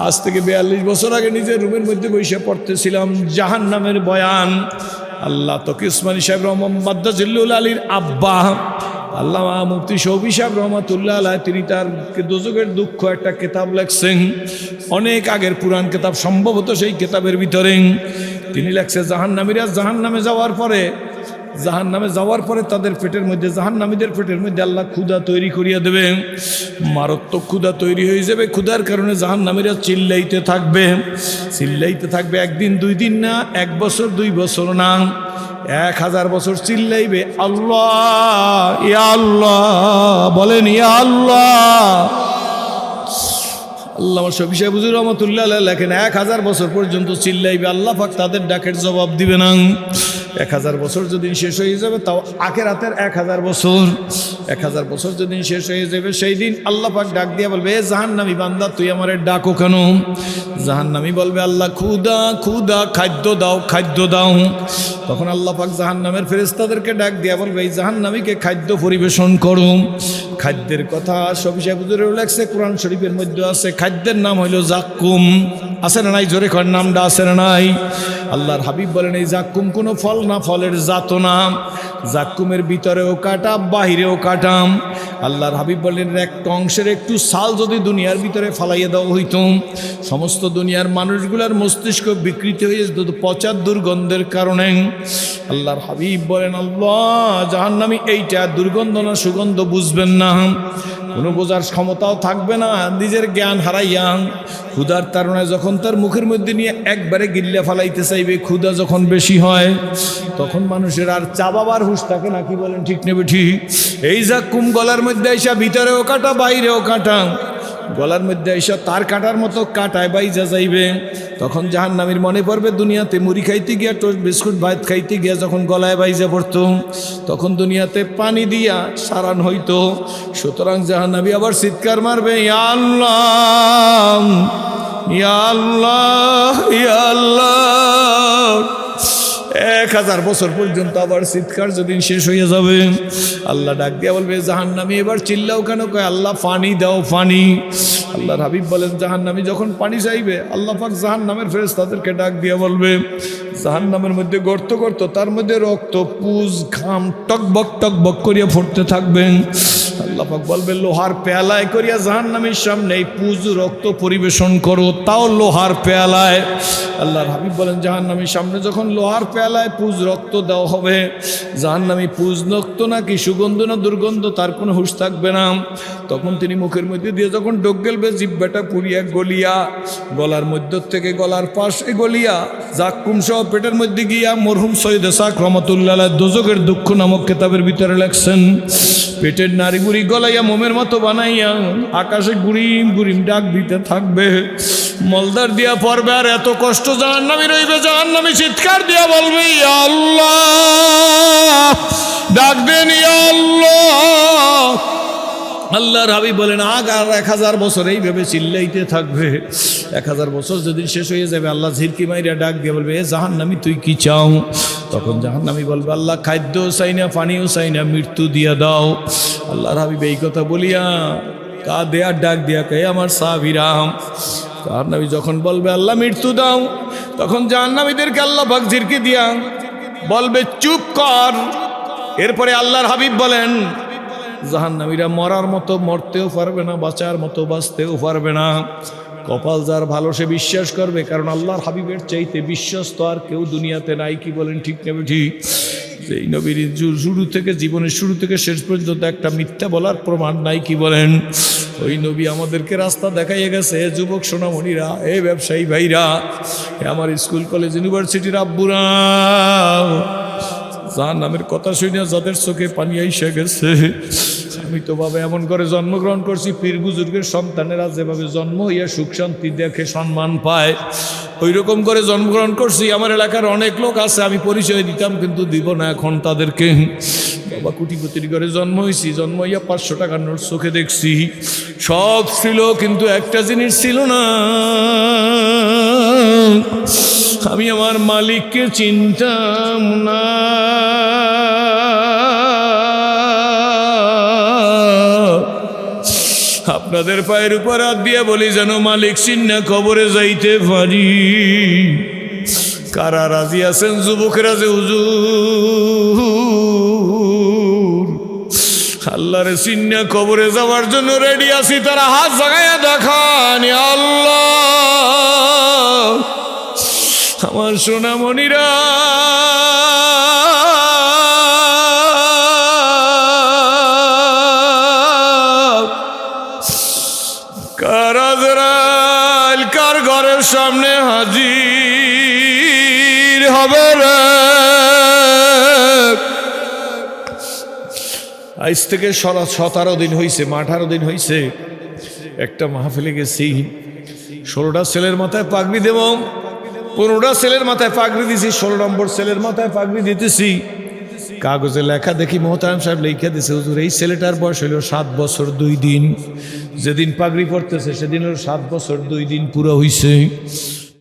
আজ থেকে 42 বছর আগে নিজের রুমের মধ্যে বসে পড়তেছিলাম জাহান্নামের বয়ান। আল্লাহ তকি উসমানী সাহেব রহমত জিল্লুল আলীর আব্বা আল্লামা মুফতি শফি সাহেব রহমাতুল্লাহ আলাইহ, তিনি তার দোজখের দুঃখ একটা কিতাব লেখছেন, অনেক আগের পুরান কিতাব, সম্ভবত সেই কিতাবের ভিতরে তিনি লেখছে জাহান্নামীরা জাহান্নামে যাওয়ার পরে জাহান্নামে যাওয়ার পরে তাদের পেটের মধ্যে, জাহান্নামীদের পেটের মধ্যে আল্লাহ ক্ষুধা তৈরি করিয়া দেবে, মারাত্মক ক্ষুধা তৈরি হয়ে যাবে। ক্ষুধার কারণে জাহান্নামীরা চিল্লাইতে থাকবে, চিল্লাইতে থাকবে। একদিন দুই দিন না, 1 বছর 2 বছর না, 1000 বছর চিল্লাইবে, আল্লাহ ইয়া আল্লাহ, বলেন ইয়া আল্লাহ। আল্লামা শফি সাহেব হুজুর রহমাতুল্লাহ আলাইহি লেখেন 1000 বছর পর্যন্ত চিল্লাইবে, আল্লাহ পাক তাদের ডাকের জবাব দিবে না। 1000 বছর যেদিন শেষ হয়ে যাবে, তাও আখিরাতের 1000 বছর, 1000 বছর যেদিন শেষ হয়ে যাবে, সেই দিন আল্লাহ পাক ডাক দিয়া বলবে, এ জাহান্নামী বান্দা তুই আমারে ডাকো কেন? জাহান্নামী বলবে, আল্লাহ ক্ষুধা ক্ষুধা, খাদ্য দাও খাদ্য দাও। তখন আল্লাহ পাক জাহান্নামের ফেরেশতাদেরকে ডাক দিয়া বলবে, এই জাহান্নামীকে খাদ্য পরিবেশন করো। খাদ্যের কথা শফি সাহেব হুজুরেও লেখছে, কোরআন শরীফের মধ্যে আছে। খাদ্যের নাম হইল জাক্কুম, আছে না নাই? জোরে কর, নামটা আছে না নাই? আল্লাহর হাবিব বলেন, এই জাক্কুম কোনো ফল না, ফলের জাত না। জাক্কুমের ভিতরেও কাটা, বাহিরেও কাটাম। আল্লাহর হাবিব বলেন, একটা অংশের একটু ছাল যদি দুনিয়ার ভিতরে ফালাইয়া দেওয়া হইতো, সমস্ত দুনিয়ার মানুষগুলার মস্তিষ্ক বিকৃতি হয়ে যেত পচার দুর্গন্ধের কারণে। আল্লাহর হাবিব বলেন, আল্লাহ জাহান্নামী এইটা দুর্গন্ধ না সুগন্ধ বুঝবেন না, কোনো বোঝার ক্ষমতাও থাকবে না, নিজের জ্ঞান হারাইয়া ক্ষুধার তাড়নায় যখন তার মুখের মধ্যে নিয়ে একবারে গিল্লা ফালাইতে চাইবে, ক্ষুধা যখন বেশি হয়, তখন মানুষের আর চাবাবার হুঁশ থাকে না। কি বলেন, ঠিক নেবে ঠিক? এই জাক্কুম গলার মধ্যে আইসা ভিতরেও কাটা, বাইরেও কাটা, গলার মধ্যে আইসা তার কাটার মতো কাটায় বাইজা যাইবে। তখন জাহান্নামীর মনে পড়বে, দুনিয়াতে মুড়ি খাইতে গিয়া, টোস্ট বিস্কুট ভাত খাইতে গিয়া যখন গলায় বাইজা পড়তো, তখন দুনিয়াতে পানি দিয়া সারান হইতো। সুতরাং জাহান্নামী আবার চিৎকার মারবে, ইয়া আল্লাহ ইয়া আল্লাহ ইয়া আল্লাহ। 1000 বছর পর্যন্ত আবার চিৎকার যেদিন শেষ হয়ে যাবে, আল্লাহ ডাক দিয়া বলবে, জাহান্নামী এবার চিল্লাও কেন? কয়, আল্লাহ পানি দাও পানি। আল্লাহর হাবিব বলেন, জাহান্নামী যখন পানি চাইবে, আল্লাহ পাক জাহান্নামের ফেরেশতাদেরকে ডাক দিয়া বলবে, জাহান্নামের মধ্যে গর্ত গর্ত, তার মধ্যে রক্ত, পুজ, ঘাম টকবক করিয়া ফুটতে থাকবেন। আল্লাহ পাক বলবে, লোহার পেয়ালায় করিয়া জাহান্নামীর সামনে এই পুজ রক্ত পরিবেশন করো, তাও লোহার পেয়ালায়। আল্লাহর হাবিব বলেন, জাহান্নামীর সামনে যখন লোহার পেয়ালায় পুজ রক্ত দেওয়া হবে, জাহান্নামী পুজ রক্ত নাকি সুগন্ধ না দুর্গন্ধ তার কোনো হুঁশ থাকবে না। তখন তিনি মুখের মধ্যে দিয়ে যখন ডোক গেলবে, জিহ্বাটা পুড়িয়া গলিয়া, গলার মধ্য থেকে গলার পাশে গলিয়া জাক্কুম সহ পেটের মধ্যে গিয়া, মরহুম সৈয়দ ইসহাক রহমাতুল্লাহ আলাইহি দোজখের দুঃখ নামক কিতাবের ভিতরে লেখছেন, পেটের নাড়ি বুড়ি গলাইয়া মোমের মতো বানাইয়া আকাশে গুড়িম গুড়িম ডাক দিতে থাকবে, মলদার দিয়া পড়বে। আর এত কষ্ট জাহান্নামী রইবে, জাহান্নামী চিৎকার দিয়া বলবে, ইয়া আল্লাহ, ডাক দেন ইয়া আল্লাহ। আল্লাহর হাবিব বলেন, আর 1000 বছর এইভাবে চিল্লাইতে থাকবে। 1000 বছর যদি শেষ হয়ে যাবে, আল্লাহ ঝিরকি মাইরা ডাক দিয়ে বলবে, এ জাহান্নামী তুই কি চাও? তখন জাহান্নামী বলবে, আল্লাহ খাদ্যও চাই না, পানিও চাই না, মৃত্যু দিয়া দাও। আল্লাহর হাবিব এই কথা বলিয়া কাঁদে আর ডাক দিয়া কে, আমার সাহাবীরাম। জাহান্নামী যখন বলবে, আল্লাহ মৃত্যু দাও, তখন জাহান্নামীদেরকে আল্লাহ পাক ঝিরকি দিয়া বলবে, চুপ কর। এরপরে আল্লাহর হাবিব বলেন, জাহান্নামীরা মরার মতো মরতেও পারবে না, বাঁচার মতো বাঁচতেও পারবে না। কপাল যার ভালো সে বিশ্বাস করবে, কারণ আল্লাহর হাবিবের চাইতে বিশ্বস্ত আর কেউ দুনিয়াতে নাই। কি বলেন, ঠিক নেবে ঠিক? এই নবীর শুরু থেকে, জীবনের শুরু থেকে শেষ পর্যন্ত একটা মিথ্যা বলার প্রমাণ নাই। কি বলেন? ওই নবী আমাদেরকে রাস্তা দেখাইয়ে গেছে। যুবক সোনামণিরা, এ ব্যবসায়ী ভাইরা, আমার স্কুল কলেজ ইউনিভার্সিটির আব্বুরা, জাহান্নামের কথা শুনে যাদের চোখে পানি আইসা গেছে, আমি তো বাবা এমন করে জন্মগ্রহণ করছি, পীর বুজুর্গের সন্তানেরা যেভাবে জন্ম হইয়া সুখ শান্তি দেখে সম্মান পায়, ওই রকম করে জন্মগ্রহণ করছি। আমার এলাকার অনেক লোক আছে, আমি পরিচয় দিতাম কিন্তু দিব না এখন তাদেরকে। বাবা কোটিপতির ঘরে জন্ম হয়েছি, জন্ম হইয়া 500 টাকার নোট চোখে দেখছি, সব ছিল, কিন্তু একটা জিনিস ছিল না, আমি আমার মালিককে চিনতাম না। আপনাদের পায়ের উপর হাত দিয়ে বলি, যেন মালিক চিন্না কবরে যাইতে পারি। কারা রাজি আছেন যুবকেরা যে হুজুর আল্লাহরে চিন্না কবরে যাওয়ার জন্য রেডি আছি? তারা হাত জাগাইয়া দেখান, আল্লাহ। আমার সোনামণিরা, আজ থেকে 17 দিন হয়েছে, 18 দিন হয়েছে, একটা মাহফিলে গেছি, 16টা ছেলের মাথায় পাগড়ি দেব, 15টা ছেলের মাথায় পাগড়ি দিছি, 16 নম্বর ছেলের মাথায় পাগড়ি দিতেছি। কাগজে লেখা দেখি মোহতারাম সাহেব লিখে দিছে, হুজুর এই ছেলেটার বয়স হইল 7 বছর 2 দিন, যেদিন পাগড়ি পড়তেছে সেদিন হলো 7 বছর 2 দিন পুরো হইছে।